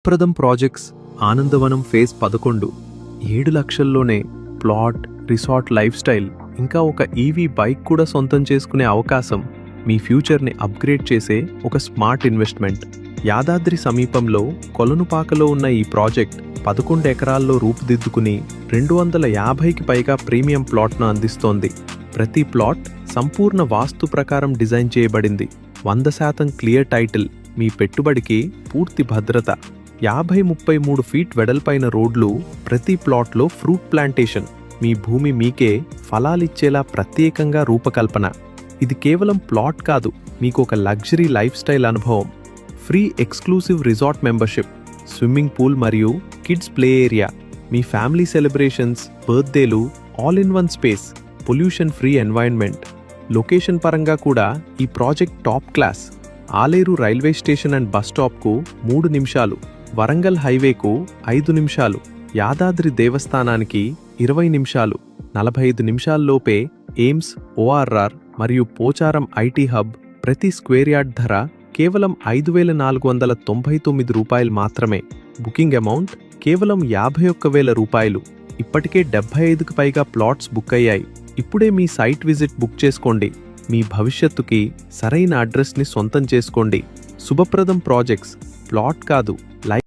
ప్రదం projects Anandavanam phase 11 7 లక్షల్లోనే plot, resort lifestyle, ఇంకా ఒక ఈవీ బైక్ కూడా సొంతం చేసుకునే అవకాశం. మీ ఫ్యూచర్ని అప్గ్రేడ్ చేసే ఒక స్మార్ట్ ఇన్వెస్ట్మెంట్. యాదాద్రి సమీపంలో కొలనుపాకలో ఉన్న ఈ ప్రాజెక్ట్ 11 ఎకరాల్లో రూపుదిద్దుకుని 250కి పైగా ప్రీమియం ప్లాట్ను అందిస్తోంది. ప్రతి ప్లాట్ సంపూర్ణ వాస్తు ప్రకారం డిజైన్ చేయబడింది. 100% క్లియర్ టైటిల్, మీ పెట్టుబడికి పూర్తి భద్రత. 50-33 ఫీట్ వెడల్పైన రోడ్లు, ప్రతి ప్లాట్లో ఫ్రూట్ ప్లాంటేషన్. మీ భూమి మీకే ఫలాలిచ్చేలా ప్రత్యేకంగా రూపకల్పన. ఇది కేవలం ప్లాట్ కాదు, మీకు ఒక లగ్జరీ లైఫ్ స్టైల్ అనుభవం. Free exclusive resort membership, swimming pool మరియు కిడ్స్ ప్లే ఏరియా. మీ ఫ్యామిలీ సెలబ్రేషన్స్, బర్త్డేలు, all in one space. Pollution free environment. Location పరంగా కూడా ఈ project top class. Aleru railway station and bus స్టాప్కు 3 నిమిషాలు, వరంగల్ హైవేకు 5 నిమిషాలు, యాదాద్రి దేవస్థానానికి 20 నిమిషాలు, 45 నిమిషాల్లోపే ఎయిమ్స్, ఓఆర్ఆర్ మరియు పోచారం ఐటీ హబ్. ప్రతి స్క్వేర్ యార్డ్ ధర కేవలం 5,499 రూపాయలు మాత్రమే. బుకింగ్ అమౌంట్ కేవలం 51,000 రూపాయలు. ఇప్పటికే 75కి పైగా ప్లాట్స్ బుక్ అయ్యాయి. ఇప్పుడే మీ సైట్ విజిట్ బుక్ చేసుకోండి. మీ భవిష్యత్తుకి సరైన అడ్రస్ని సొంతం చేసుకోండి. శుభప్రదం ప్రాజెక్ట్స్, ప్లాట్ కాదు, లైఫ్.